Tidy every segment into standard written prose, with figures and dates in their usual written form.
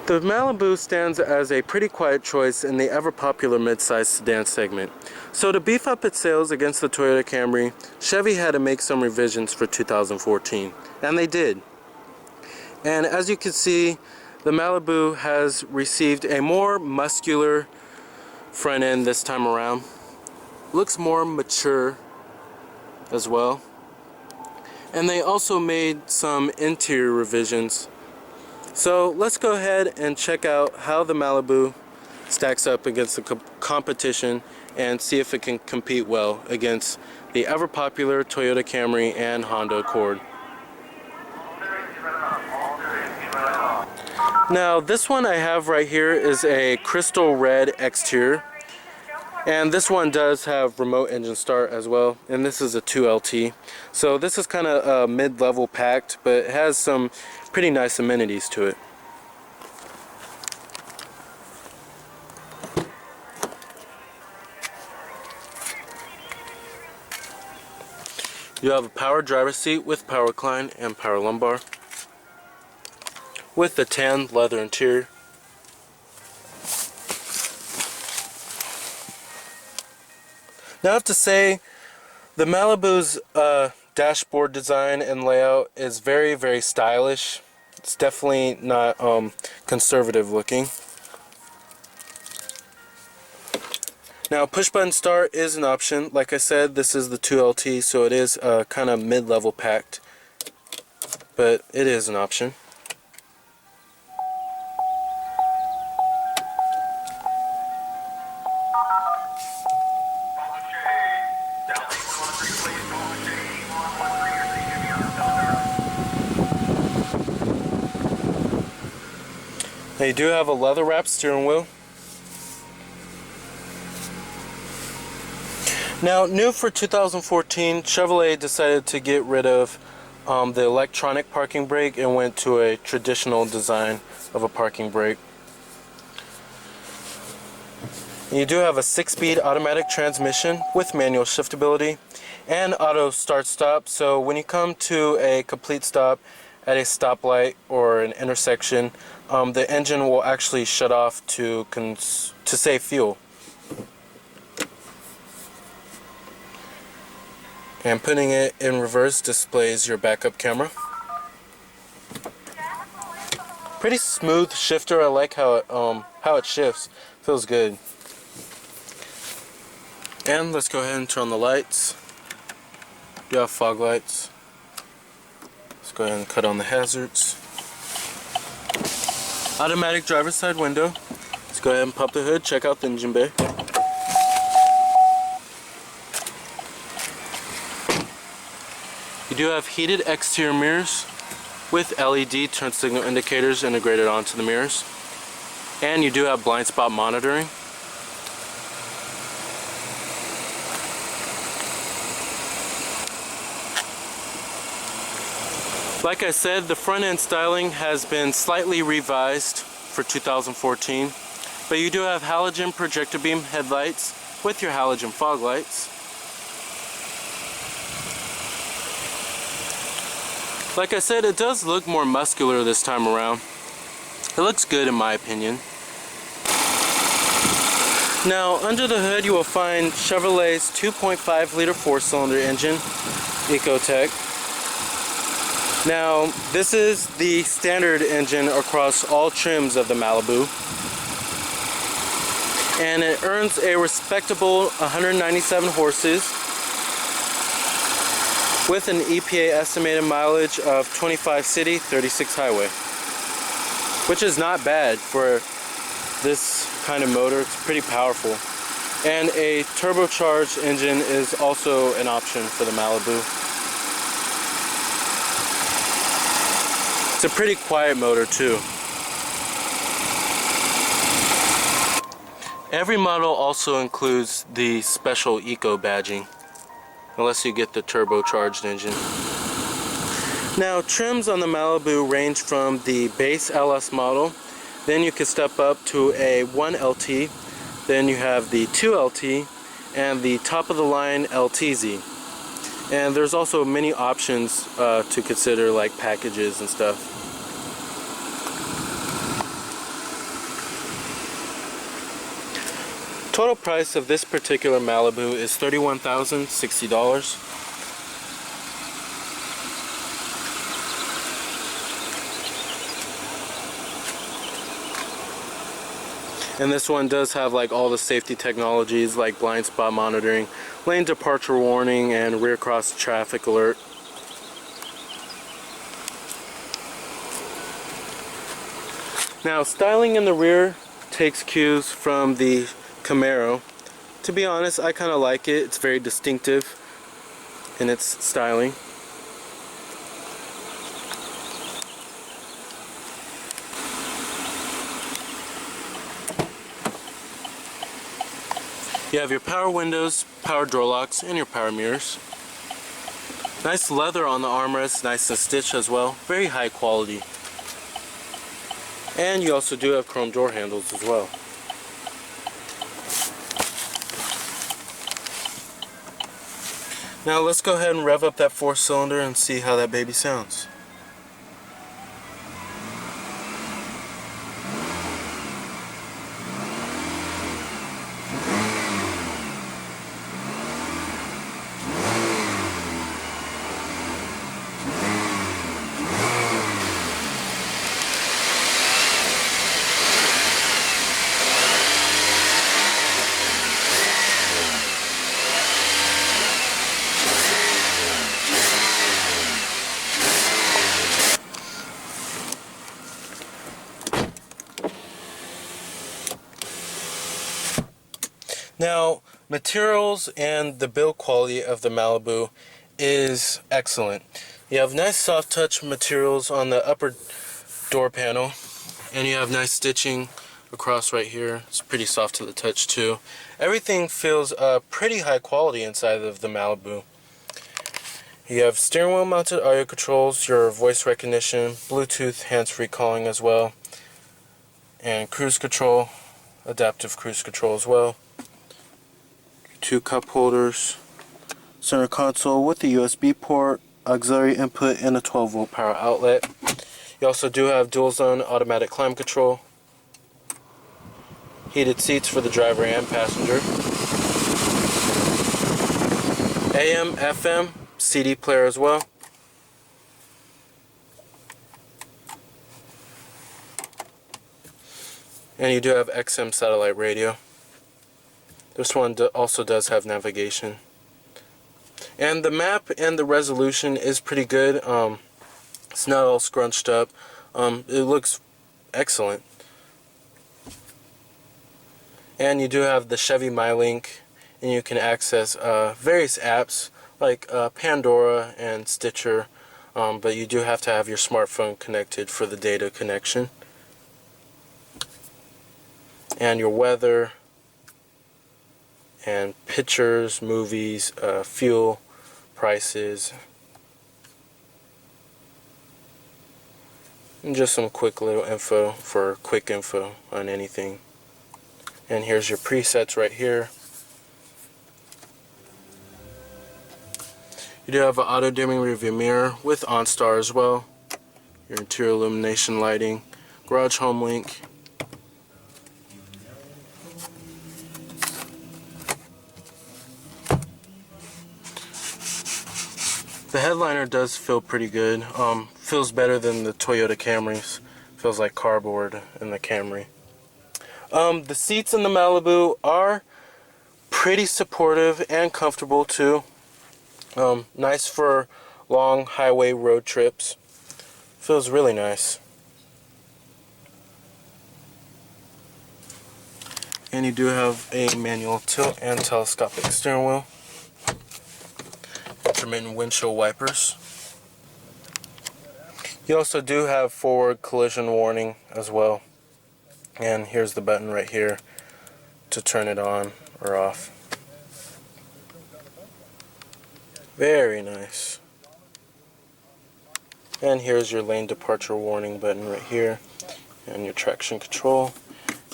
The Malibu stands as a pretty quiet choice in the ever-popular mid-size sedan segment. So to beef up its sales against the Toyota Camry, Chevy had to make some revisions for 2014, and they did. And as you can see, the Malibu has received a more muscular front end this time around. Looks more mature as well. And they also made some interior revisions. So let's go ahead and check out how the Malibu stacks up against the competition and see if it can compete well against the ever popular Toyota Camry and Honda Accord. Now this one I have right here is a crystal red exterior, and this one does have remote engine start as well, and this is a 2LT. So this is kind of mid-level packed, but it has some pretty nice amenities to it. You have a power driver's seat with power recline and power lumbar, with the tan leather interior. Now I have to say, the Malibu's dashboard design and layout is very, very stylish. It's definitely not conservative looking. Now push button start is an option. Like I said, this is the 2LT, so it is kind of mid-level packed, but it is an option. Now you do have a leather wrapped steering wheel. Now, new for 2014, Chevrolet decided to get rid of the electronic parking brake and went to a traditional design of a parking brake. You do have a 6-speed automatic transmission with manual shiftability and auto start-stop, so when you come to a complete stop at a stoplight or an intersection, the engine will actually shut off to save fuel. And putting it in reverse displays your backup camera. Pretty smooth shifter. I like how it shifts. Feels good. And let's go ahead and turn on the lights. You have fog lights. Let's go ahead and cut on the hazards. Automatic driver's side window. Let's go ahead and pop the hood, check out the engine bay. You do have heated exterior mirrors with LED turn signal indicators integrated onto the mirrors. And you do have blind spot monitoring. Like I said, the front end styling has been slightly revised for 2014, but you do have halogen projector beam headlights with your halogen fog lights. Like I said, it does look more muscular this time around. It looks good in my opinion. Now, under the hood you will find Chevrolet's 2.5 liter 4-cylinder engine, Ecotec. Now, this is the standard engine across all trims of the Malibu, and it earns a respectable 197 horses with an EPA estimated mileage of 25 city, 36 highway, which is not bad for this kind of motor. It's pretty powerful. And a turbocharged engine is also an option for the Malibu. It's a pretty quiet motor too. Every model also includes the special Eco badging, unless you get the turbocharged engine. Now, trims on the Malibu range from the base LS model, then you can step up to a 1LT, then you have the 2LT, and the top of the line LTZ. And there's also many options to consider, like packages and stuff. Total price of this particular Malibu is $31,060. And this one does have like all the safety technologies like blind spot monitoring, lane departure warning, and rear cross traffic alert. Now, styling in the rear takes cues from the Camaro. To be honest, I kind of like it. It's very distinctive in its styling. You have your power windows, power door locks, and your power mirrors. Nice leather on the armrest, nice and stitched as well. Very high quality. And you also do have chrome door handles as well. Now let's go ahead and rev up that 4-cylinder and see how that baby sounds. Now, materials and the build quality of the Malibu is excellent. You have nice soft touch materials on the upper door panel, and you have nice stitching across right here. It's pretty soft to the touch too. Everything feels pretty high quality inside of the Malibu. You have steering wheel mounted audio controls, your voice recognition, Bluetooth hands-free calling as well, and cruise control, adaptive cruise control as well. 2 cup holders, center console with a USB port, auxiliary input, and a 12-volt power outlet. You also do have dual zone automatic climate control, heated seats for the driver and passenger, AM, FM, CD player as well, and you do have XM satellite radio. This one also does have navigation. And the map and the resolution is pretty good. It's not all scrunched up. It looks excellent. And you do have the Chevy MyLink, and you can access various apps like Pandora and Stitcher, but you do have to have your smartphone connected for the data connection. And your weather, and pictures, movies, fuel prices, and just some quick little info for quick info on anything. And here's your presets right here. You do have an auto dimming rearview mirror with OnStar as well, your interior illumination lighting, garage home link, the headliner does feel pretty good. Feels better than the Toyota Camrys. Feels like cardboard in the Camry. The seats in the Malibu are pretty supportive and comfortable too. Nice for long highway road trips. Feels really nice. And you do have a manual tilt and telescopic steering wheel. Intermittent windshield wipers. You also do have forward collision warning as well. And here's the button right here to turn it on or off. Very nice. And here's your lane departure warning button right here, and your traction control.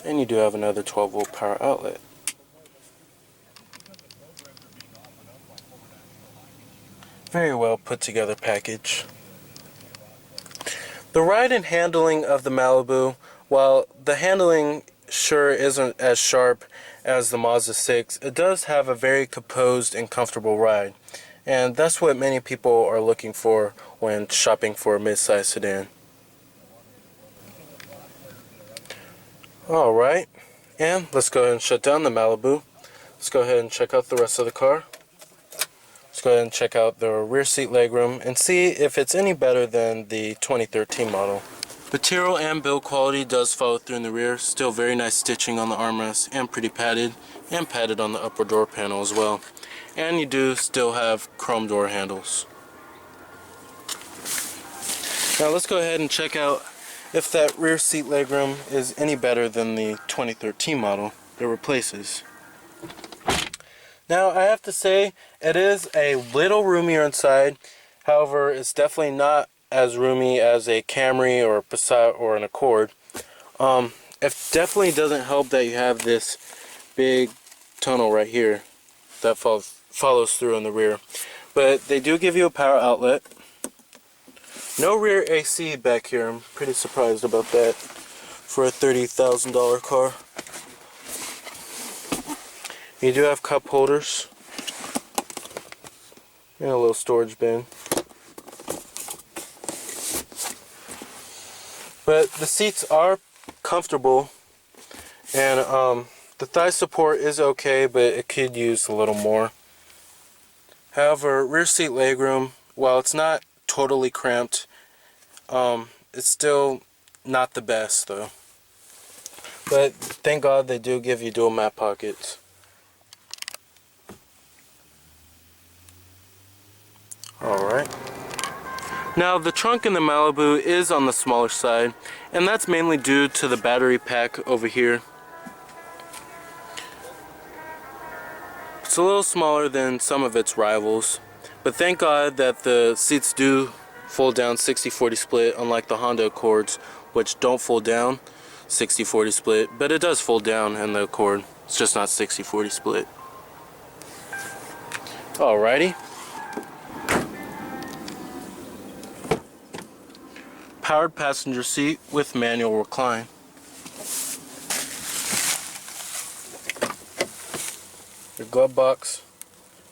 And you do have another 12-volt power outlet. Very well put together package. The ride and handling of the Malibu, while the handling sure isn't as sharp as the Mazda 6, it does have a very composed and comfortable ride. And that's what many people are looking for when shopping for a mid-size sedan. Alright, and let's go ahead and shut down the Malibu. Let's go ahead and check out the rest of the car. Let's go ahead and check out the rear seat legroom and see if it's any better than the 2013 model. Material and build quality does follow through in the rear. Still very nice stitching on the armrest and pretty padded, and padded on the upper door panel as well. And you do still have chrome door handles. Now let's go ahead and check out if that rear seat legroom is any better than the 2013 model that replaces. Now I have to say it is a little roomier inside. However, it's definitely not as roomy as a Camry or a Passat or an Accord. It definitely doesn't help that you have this big tunnel right here that follows through in the rear. But they do give you a power outlet. No rear AC back here. I'm pretty surprised about that for a $30,000 car. You do have cup holders and a little storage bin. But the seats are comfortable, and the thigh support is okay, but it could use a little more. However, rear seat legroom, while it's not totally cramped, it's still not the best though. But thank God they do give you dual mat pockets. Alright. Now the trunk in the Malibu is on the smaller side, and that's mainly due to the battery pack over here. It's a little smaller than some of its rivals, but thank God that the seats do fold down 60-40 split, unlike the Honda Accords, which don't fold down 60-40 split, but it does fold down in the Accord. It's just not 60-40 split. Alrighty. Powered passenger seat with manual recline. Your glove box,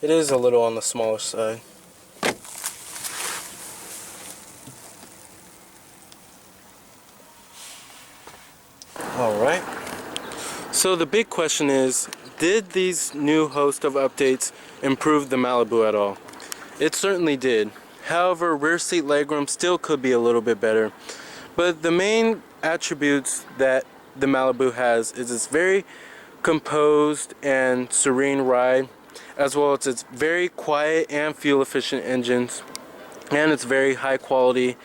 it is a little on the smaller side. Alright, so the big question is, did these new host of updates improve the Malibu at all? It certainly did. However, rear seat legroom still could be a little bit better. But the main attributes that the Malibu has is its very composed and serene ride, as well as its very quiet and fuel efficient engines, and its very high quality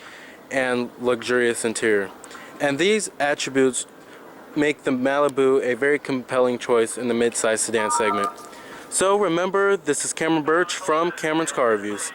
and luxurious interior. And these attributes make the Malibu a very compelling choice in the mid-size sedan segment. So remember, this is Cameron Birch from Cameron's Car Reviews.